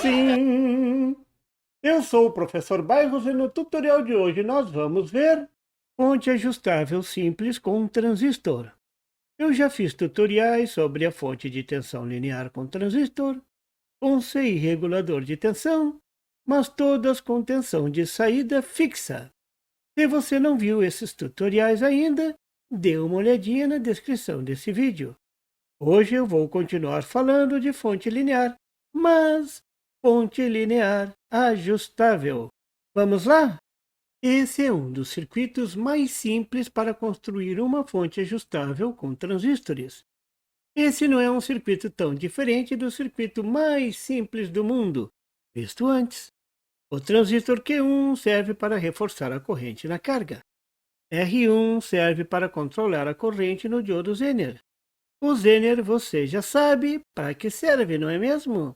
sim! Eu sou o professor Bairros e no tutorial de hoje nós vamos ver fonte ajustável simples com um transistor. Eu já fiz tutoriais sobre a fonte de tensão linear com transistor, com CI regulador de tensão, mas todas com tensão de saída fixa. Se você não viu esses tutoriais ainda, dê uma olhadinha na descrição desse vídeo. Hoje eu vou continuar falando de fonte linear, mas fonte linear ajustável. Vamos lá? Esse é um dos circuitos mais simples para construir uma fonte ajustável com transistores. Esse não é um circuito tão diferente do circuito mais simples do mundo, visto antes. O transistor Q1 serve para reforçar a corrente na carga. R1 serve para controlar a corrente no diodo Zener. O Zener você já sabe para que serve, não é mesmo?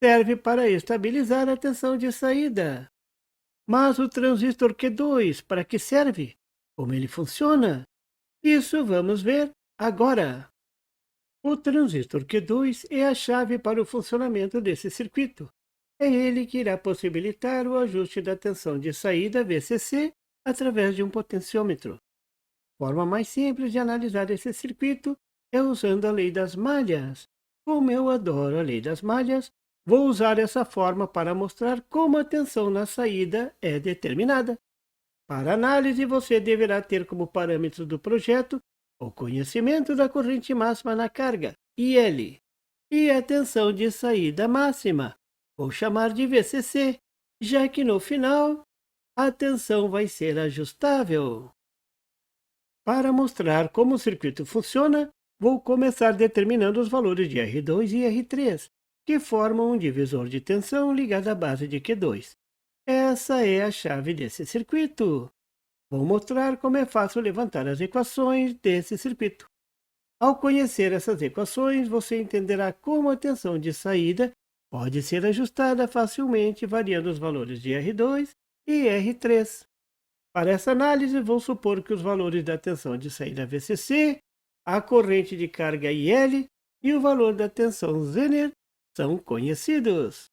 Serve para estabilizar a tensão de saída. Mas o transistor Q2, para que serve? Como ele funciona? Isso vamos ver agora. O transistor Q2 é a chave para o funcionamento desse circuito. É ele que irá possibilitar o ajuste da tensão de saída VCC através de um potenciômetro. A forma mais simples de analisar esse circuito é usando a lei das malhas. Como eu adoro a lei das malhas, vou usar essa forma para mostrar como a tensão na saída é determinada. Para análise, você deverá ter como parâmetro do projeto o conhecimento da corrente máxima na carga, IL, e a tensão de saída máxima, vou chamar de VCC, já que no final a tensão vai ser ajustável. Para mostrar como o circuito funciona, vou começar determinando os valores de R2 e R3, que formam um divisor de tensão ligado à base de Q2. Essa é a chave desse circuito. Vou mostrar como é fácil levantar as equações desse circuito. Ao conhecer essas equações, você entenderá como a tensão de saída pode ser ajustada facilmente variando os valores de R2 e R3. Para essa análise, vou supor que os valores da tensão de saída VCC, a corrente de carga IL e o valor da tensão Zener são conhecidos.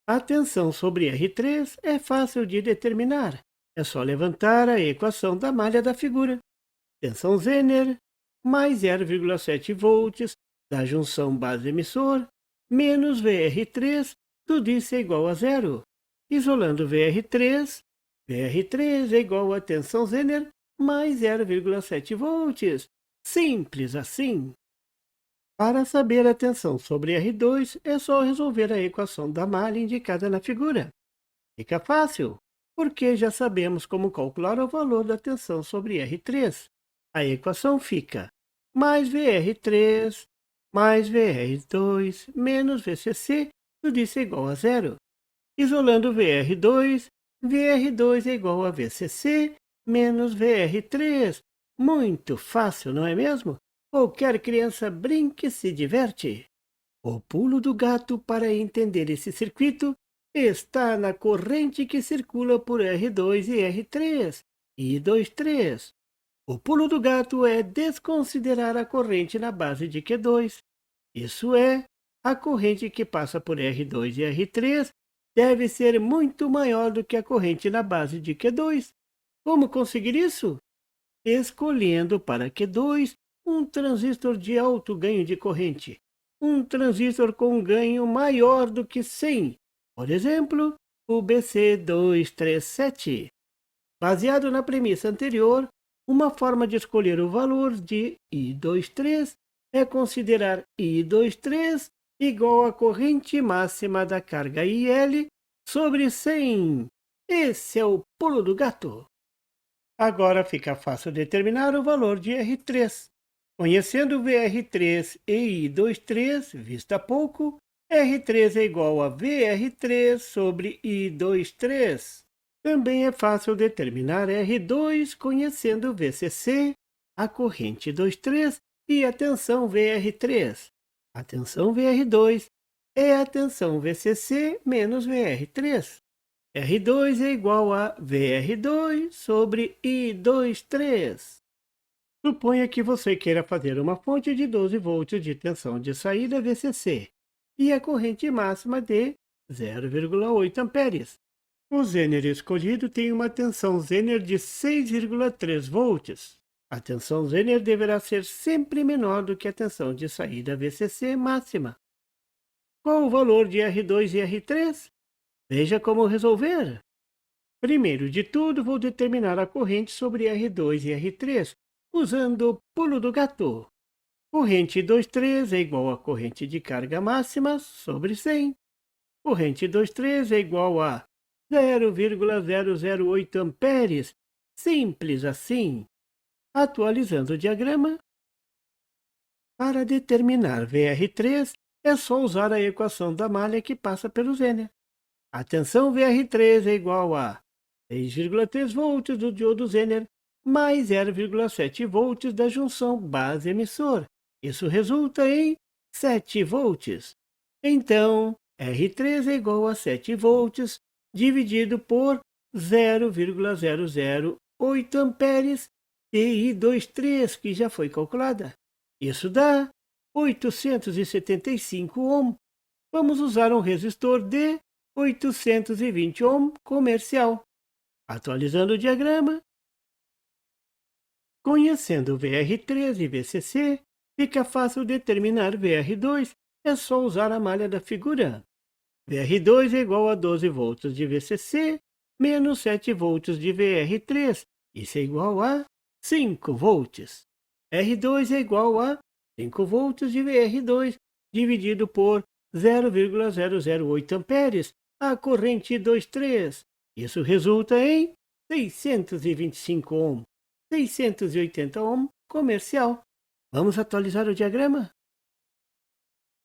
A tensão sobre R3 é fácil de determinar. É só levantar a equação da malha da figura. Tensão Zener mais 0,7 volts da junção base-emissor menos VR3, tudo isso é igual a zero. Isolando VR3 é igual a tensão Zener mais 0,7 volts. Simples assim. Para saber a tensão sobre R2, é só resolver a equação da malha indicada na figura. Fica fácil, porque já sabemos como calcular o valor da tensão sobre R3. A equação fica mais VR3 mais VR2 menos VCC, tudo isso é igual a zero. Isolando VR2 é igual a VCC menos VR3. Muito fácil, não é mesmo? Qualquer criança brinque e se diverte. O pulo do gato para entender esse circuito está na corrente que circula por R2 e R3 e 2,3. O pulo do gato é desconsiderar a corrente na base de Q2. Isso é, a corrente que passa por R2 e R3 deve ser muito maior do que a corrente na base de Q2. Como conseguir isso? Escolhendo para Q2 um transistor de alto ganho de corrente. Um transistor com ganho maior do que 100. Por exemplo, o BC237. Baseado na premissa anterior, uma forma de escolher o valor de I23 é considerar I23 igual à corrente máxima da carga IL sobre 100. Esse é o pulo do gato. Agora fica fácil determinar o valor de R3. Conhecendo VR3 e I23, vista pouco, R3 é igual a VR3 sobre I23. Também é fácil determinar R2 conhecendo VCC, a corrente 2,3 e a tensão VR3. A tensão VR2 é a tensão VCC menos VR3. R2 é igual a VR2 sobre I23. Suponha que você queira fazer uma fonte de 12 volts de tensão de saída VCC. e a corrente máxima de 0,8 amperes. O Zener escolhido tem uma tensão Zener de 6,3 volts. A tensão Zener deverá ser sempre menor do que a tensão de saída VCC máxima. Qual o valor de R2 e R3? Veja como resolver. Primeiro de tudo, vou determinar a corrente sobre R2 e R3, usando o pulo do gato. Corrente 2,3 é igual à corrente de carga máxima sobre 100. Corrente 2,3 é igual a 0,008 amperes. Simples assim. Atualizando o diagrama. Para determinar VR3, é só usar a equação da malha que passa pelo Zener. A tensão VR3 é igual a 6,3 volts do diodo Zener mais 0,7 volts da junção base-emissor. Isso resulta em 7 volts. Então, R3 é igual a 7 volts dividido por 0,008 amperes TI23, que já foi calculada. Isso dá 875 ohm. Vamos usar um resistor de 820 ohm comercial. Atualizando o diagrama. Conhecendo VR3 e VCC, fica fácil determinar VR2. É só usar a malha da figura. VR2 é igual a 12 volts de VCC menos 7 volts de VR3. Isso é igual a 5 volts. R2 é igual a 5 volts de VR2 dividido por 0,008 amperes, a corrente 2,3. Isso resulta em 625 ohm, 680 ohm comercial. Vamos atualizar o diagrama?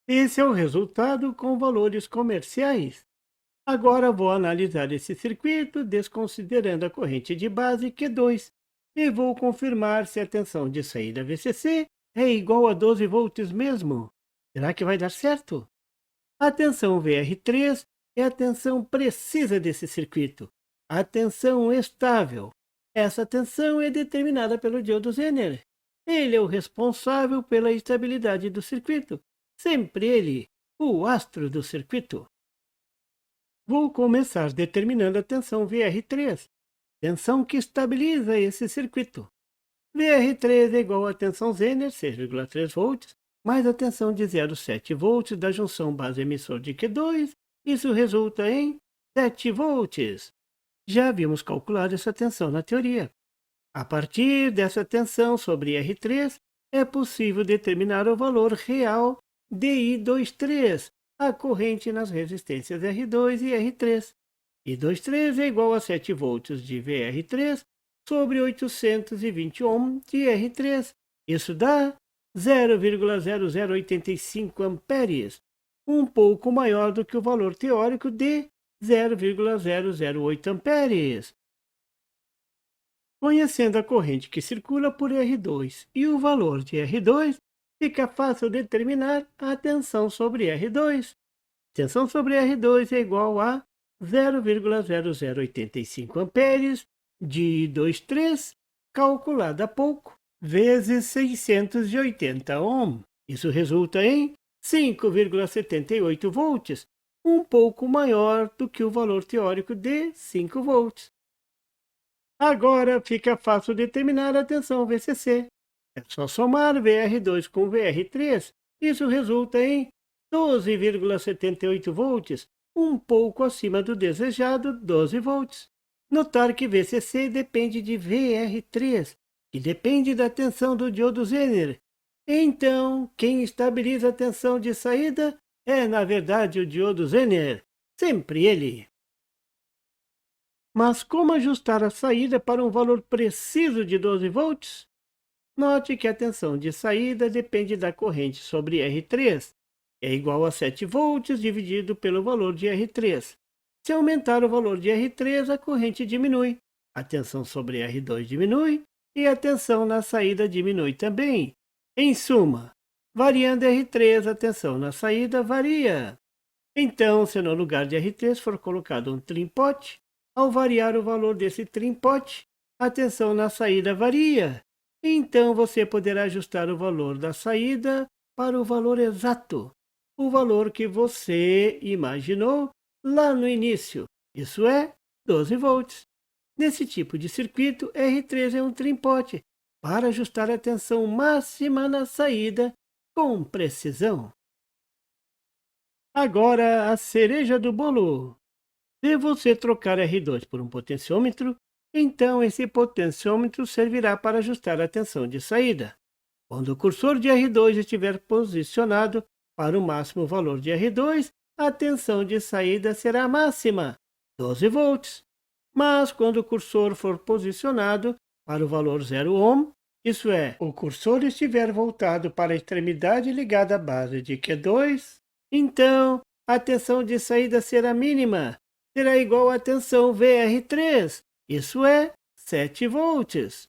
Esse é o resultado com valores comerciais. Agora vou analisar esse circuito desconsiderando a corrente de base Q2 e vou confirmar se a tensão de saída VCC é igual a 12 volts mesmo. Será que vai dar certo? A tensão VR3 é a tensão precisa desse circuito, a tensão estável. Essa tensão é determinada pelo diodo Zener. Ele é o responsável pela estabilidade do circuito. Sempre ele, o astro do circuito. Vou começar determinando a tensão VR3, tensão que estabiliza esse circuito. VR3 é igual à tensão Zener, 6,3 volts, mais a tensão de 0,7 volts da junção base-emissor de Q2. Isso resulta em 7 volts. Já havíamos calculado essa tensão na teoria. A partir dessa tensão sobre R3, é possível determinar o valor real de I23, a corrente nas resistências R2 e R3. I23 é igual a 7 volts de VR3 sobre 820 ohm de R3. Isso dá 0,0085 amperes, um pouco maior do que o valor teórico de 0,008 amperes. Conhecendo a corrente que circula por R2 e o valor de R2, fica fácil determinar a tensão sobre R2. Tensão sobre R2 é igual a 0,0085 amperes de 2,3, calculada há pouco, vezes 680 ohm. Isso resulta em 5,78 volts, um pouco maior do que o valor teórico de 5 volts. Agora fica fácil determinar a tensão VCC. É só somar VR2 com VR3. Isso resulta em 12,78 volts, um pouco acima do desejado 12 volts. Notar que VCC depende de VR3, que depende da tensão do diodo Zener. Então, quem estabiliza a tensão de saída é, na verdade, o diodo Zener. Sempre ele. Mas como ajustar a saída para um valor preciso de 12 volts? Note que a tensão de saída depende da corrente sobre R3. É igual a 7 volts dividido pelo valor de R3. Se aumentar o valor de R3, a corrente diminui. A tensão sobre R2 diminui e a tensão na saída diminui também. Em suma, variando R3, a tensão na saída varia. Então, se no lugar de R3 for colocado um trim-pot, ao variar o valor desse trim-pot, a tensão na saída varia. Então, você poderá ajustar o valor da saída para o valor exato. o valor que você imaginou lá no início, isso é, 12 volts. Nesse tipo de circuito, R3 é um trim-pot para ajustar a tensão máxima na saída com precisão. Agora, a cereja do bolo. Se você trocar R2 por um potenciômetro, então esse potenciômetro servirá para ajustar a tensão de saída. Quando o cursor de R2 estiver posicionado para o máximo valor de R2, a tensão de saída será máxima, 12 volts. Mas quando o cursor for posicionado para o valor 0 ohm, isso é, o cursor estiver voltado para a extremidade ligada à base de Q2, então a tensão de saída será mínima, será igual à tensão VR3, isso é, 7 volts.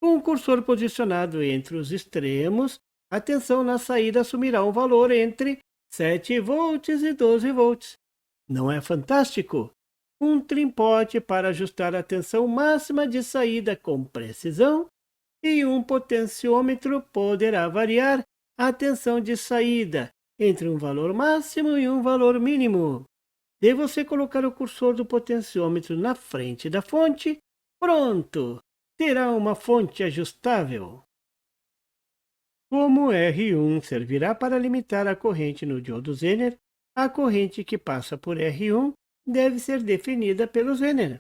Com o cursor posicionado entre os extremos, a tensão na saída assumirá um valor entre 7 volts e 12 volts. Não é fantástico? Um trim-pot para ajustar a tensão máxima de saída com precisão e um potenciômetro poderá variar a tensão de saída entre um valor máximo e um valor mínimo. Se você colocar o cursor do potenciômetro na frente da fonte, pronto! Terá uma fonte ajustável. Como R1 servirá para limitar a corrente no diodo Zener, a corrente que passa por R1 deve ser definida pelo Zener.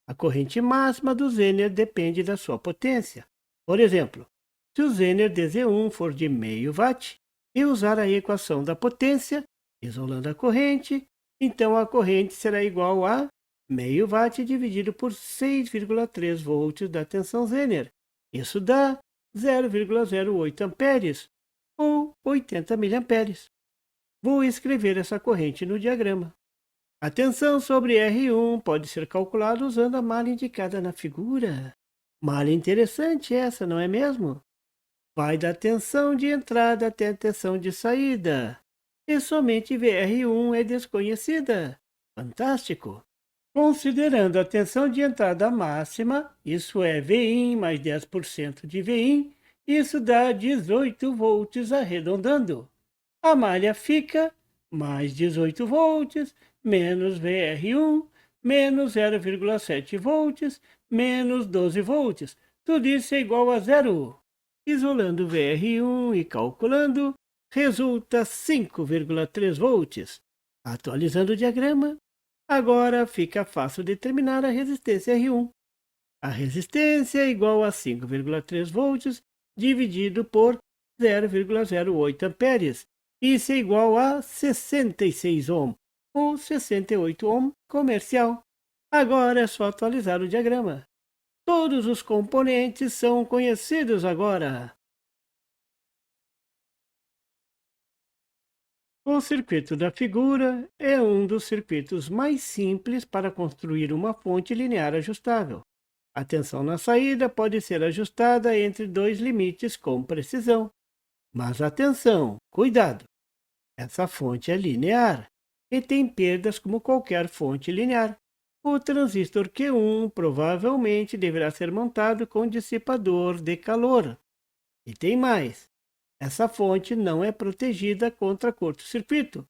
A corrente máxima do Zener depende da sua potência. Por exemplo, se o Zener DZ1 for de meio watt e usar a equação da potência, isolando a corrente, então a corrente será igual a meio watt dividido por 6,3 volts da tensão Zener. Isso dá 0,08 amperes ou 80 miliamperes. Vou escrever essa corrente no diagrama. A tensão sobre R1 pode ser calculada usando a malha indicada na figura. Malha interessante essa, não é mesmo? Vai da tensão de entrada até a tensão de saída. E somente VR1 é desconhecida. Fantástico! Considerando a tensão de entrada máxima, isso é Vin mais 10% de Vin, isso dá 18 volts arredondando. A malha fica mais 18 volts, menos VR1, menos 0,7 volts, menos 12 volts. Tudo isso é igual a zero. Isolando VR1 e calculando, resulta 5,3 volts. Atualizando o diagrama, agora fica fácil determinar a resistência R1. A resistência é igual a 5,3 volts dividido por 0,08 amperes. Isso é igual a 66 ohm, ou 68 ohm comercial. Agora é só atualizar o diagrama. Todos os componentes são conhecidos agora. O circuito da figura é um dos circuitos mais simples para construir uma fonte linear ajustável. A tensão na saída pode ser ajustada entre dois limites com precisão. Mas atenção, cuidado! Essa fonte é linear e tem perdas como qualquer fonte linear. O transistor Q1 provavelmente deverá ser montado com dissipador de calor. E tem mais. Essa fonte não é protegida contra curto-circuito.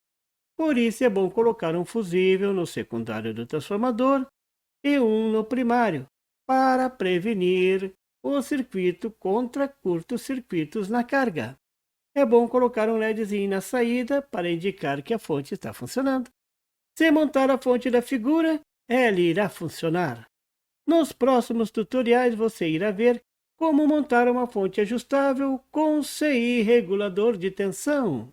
Por isso é bom colocar um fusível no secundário do transformador e um no primário, para prevenir o circuito contra curtos-circuitos na carga. É bom colocar um LEDzinho na saída para indicar que a fonte está funcionando. Se montar a fonte da figura, ela irá funcionar. Nos próximos tutoriais você irá ver como montar uma fonte ajustável com CI regulador de tensão.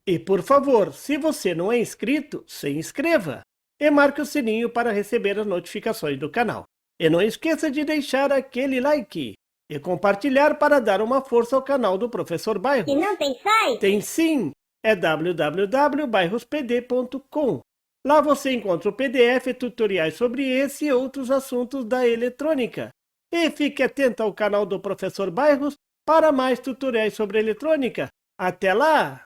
E por favor, se você não é inscrito, se inscreva e marque o sininho para receber as notificações do canal. E não esqueça de deixar aquele like e compartilhar para dar uma força ao canal do Professor Bairros. E não tem site? Tem sim, é www.bairrospd.com. Lá você encontra o PDF e tutoriais sobre esse e outros assuntos da eletrônica. E fique atento ao canal do Professor Bairros para mais tutoriais sobre eletrônica. Até lá!